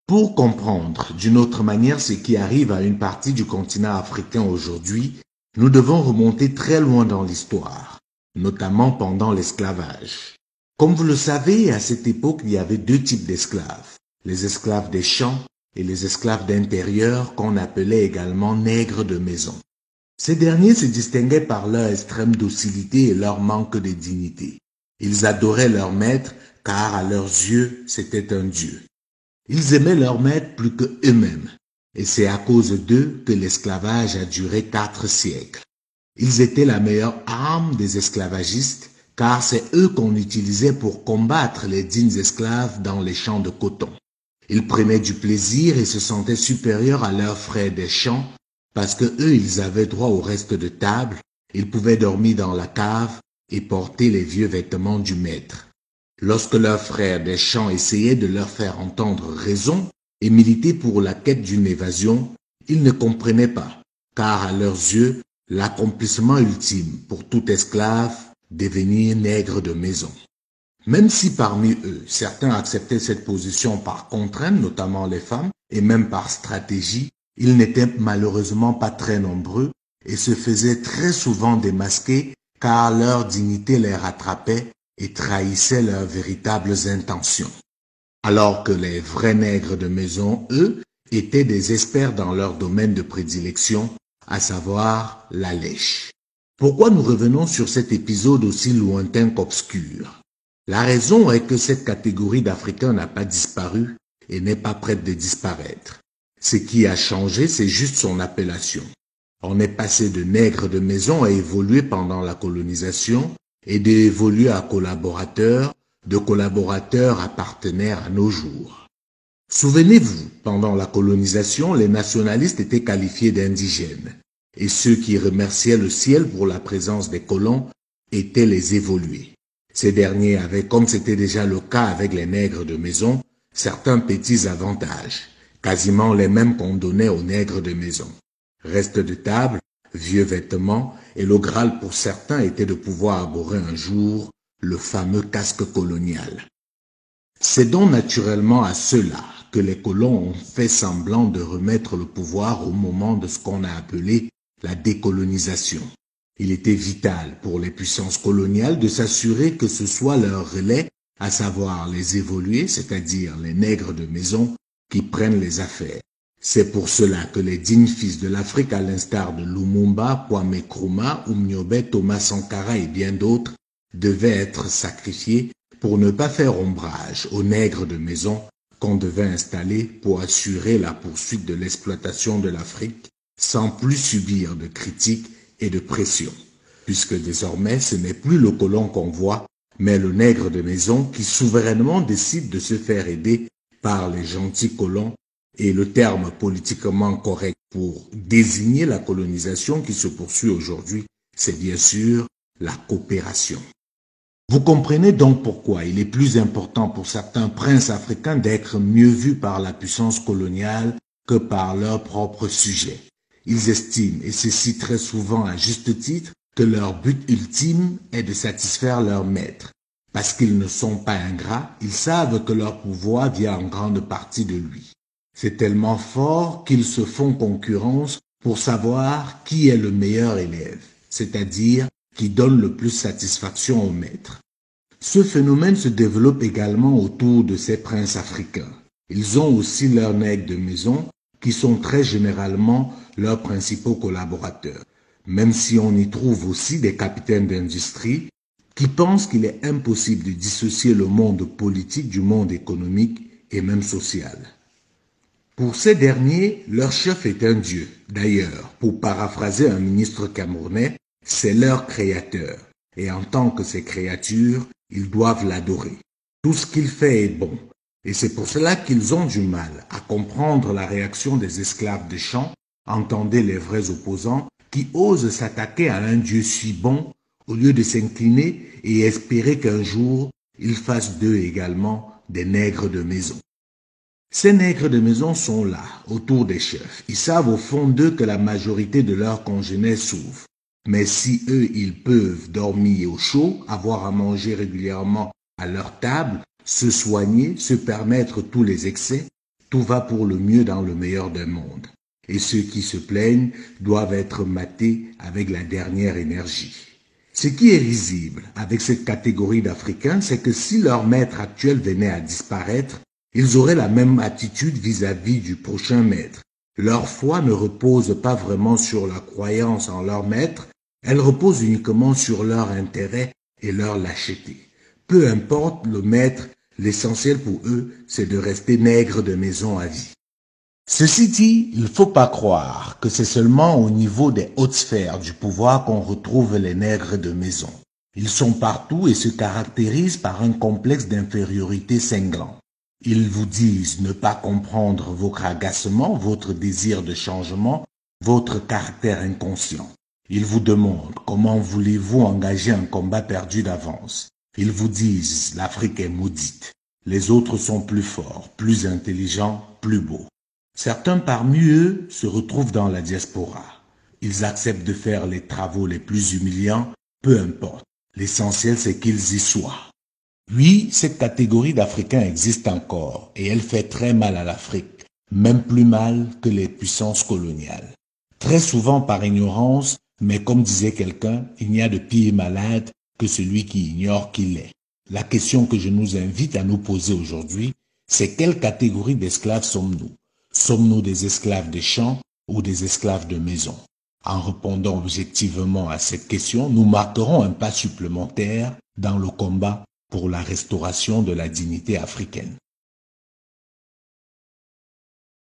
Pour comprendre d'une autre manière ce qui arrive à une partie du continent africain aujourd'hui, nous devons remonter très loin dans l'histoire, notamment pendant l'esclavage. Comme vous le savez, à cette époque, il y avait deux types d'esclaves, les esclaves des champs et les esclaves d'intérieur qu'on appelait également nègres de maison. Ces derniers se distinguaient par leur extrême docilité et leur manque de dignité. Ils adoraient leur maître car à leurs yeux, c'était un dieu. Ils aimaient leur maître plus que eux-mêmes, et c'est à cause d'eux que l'esclavage a duré 4 siècles. Ils étaient la meilleure arme des esclavagistes, car c'est eux qu'on utilisait pour combattre les dignes esclaves dans les champs de coton. Ils prenaient du plaisir et se sentaient supérieurs à leurs frères des champs, parce que eux, ils avaient droit au reste de table, ils pouvaient dormir dans la cave et porter les vieux vêtements du maître. Lorsque leurs frères des champs essayaient de leur faire entendre raison et militer pour la quête d'une évasion, ils ne comprenaient pas, car à leurs yeux, l'accomplissement ultime pour tout esclave, devenir nègre de maison. Même si parmi eux, certains acceptaient cette position par contrainte, notamment les femmes, et même par stratégie, ils n'étaient malheureusement pas très nombreux et se faisaient très souvent démasquer car leur dignité les rattrapait et trahissait leurs véritables intentions. Alors que les vrais nègres de maison, eux, étaient des experts dans leur domaine de prédilection, à savoir la lèche. Pourquoi nous revenons sur cet épisode aussi lointain qu'obscur? La raison est que cette catégorie d'Africains n'a pas disparu et n'est pas prête de disparaître. Ce qui a changé, c'est juste son appellation. On est passé de nègres de maison à évoluer pendant la colonisation et d'évoluer à collaborateurs, de collaborateurs à partenaires à nos jours. Souvenez-vous, pendant la colonisation, les nationalistes étaient qualifiés d'indigènes et ceux qui remerciaient le ciel pour la présence des colons étaient les évolués. Ces derniers avaient, comme c'était déjà le cas avec les nègres de maison, certains petits avantages, quasiment les mêmes qu'on donnait aux nègres de maison. Reste de table, vieux vêtements, et le Graal pour certains était de pouvoir arborer un jour le fameux casque colonial. C'est donc naturellement à ceux-là que les colons ont fait semblant de remettre le pouvoir au moment de ce qu'on a appelé la décolonisation. Il était vital pour les puissances coloniales de s'assurer que ce soit leur relais, à savoir les évolués, c'est-à-dire les nègres de maison, qui prennent les affaires. C'est pour cela que les dignes fils de l'Afrique, à l'instar de Lumumba, Kwame Nkrumah, Umnyobe, Thomas Sankara et bien d'autres, devaient être sacrifiés pour ne pas faire ombrage aux nègres de maison qu'on devait installer pour assurer la poursuite de l'exploitation de l'Afrique sans plus subir de critiques et de pression, puisque désormais ce n'est plus le colon qu'on voit, mais le nègre de maison qui souverainement décide de se faire aider par les gentils colons, et le terme politiquement correct pour désigner la colonisation qui se poursuit aujourd'hui, c'est bien sûr la coopération. Vous comprenez donc pourquoi il est plus important pour certains princes africains d'être mieux vus par la puissance coloniale que par leurs propres sujets. Ils estiment, et ceci très souvent à juste titre, que leur but ultime est de satisfaire leur maître. Parce qu'ils ne sont pas ingrats, ils savent que leur pouvoir vient en grande partie de lui. C'est tellement fort qu'ils se font concurrence pour savoir qui est le meilleur élève, c'est-à-dire qui donne le plus satisfaction au maître. Ce phénomène se développe également autour de ces princes africains. Ils ont aussi leurs nègres de maison, qui sont très généralement leurs principaux collaborateurs, même si on y trouve aussi des capitaines d'industrie qui pensent qu'il est impossible de dissocier le monde politique du monde économique et même social. Pour ces derniers, leur chef est un dieu. D'ailleurs, pour paraphraser un ministre camerounais, c'est leur créateur. Et en tant que ses créatures, ils doivent l'adorer. Tout ce qu'il fait est bon. Et c'est pour cela qu'ils ont du mal à comprendre la réaction des esclaves des champs, entendez les vrais opposants, qui osent s'attaquer à un dieu si bon au lieu de s'incliner et espérer qu'un jour, il fasse d'eux également des nègres de maison. Ces nègres de maison sont là, autour des chefs. Ils savent au fond d'eux que la majorité de leurs congénères souffrent. Mais si eux, ils peuvent dormir au chaud, avoir à manger régulièrement à leur table, se soigner, se permettre tous les excès, Tout va pour le mieux dans le meilleur des mondes. Et ceux qui se plaignent doivent être matés avec la dernière énergie. Ce qui est risible avec cette catégorie d'Africains, c'est que si leur maître actuel venait à disparaître, ils auraient la même attitude vis-à-vis du prochain maître. Leur foi ne repose pas vraiment sur la croyance en leur maître, elle repose uniquement sur leur intérêt et leur lâcheté. Peu importe le maître, l'essentiel pour eux, c'est de rester nègres de maison à vie. Ceci dit, il ne faut pas croire que c'est seulement au niveau des hautes sphères du pouvoir qu'on retrouve les nègres de maison. Ils sont partout et se caractérisent par un complexe d'infériorité cinglant. Ils vous disent ne pas comprendre votre agacement, votre désir de changement, votre caractère inconscient. Ils vous demandent comment voulez-vous engager un combat perdu d'avance. Ils vous disent l'Afrique est maudite. Les autres sont plus forts, plus intelligents, plus beaux. Certains parmi eux se retrouvent dans la diaspora. Ils acceptent de faire les travaux les plus humiliants, peu importe. L'essentiel, c'est qu'ils y soient. Oui, cette catégorie d'Africains existe encore et elle fait très mal à l'Afrique, même plus mal que les puissances coloniales. Très souvent par ignorance, mais comme disait quelqu'un, il n'y a de pire malade que celui qui ignore qu'il est. La question que je nous invite à nous poser aujourd'hui, c'est quelle catégorie d'esclaves sommes-nous? Sommes-nous des esclaves des champs ou des esclaves de maison? En répondant objectivement à cette question, nous marquerons un pas supplémentaire dans le combat pour la restauration de la dignité africaine.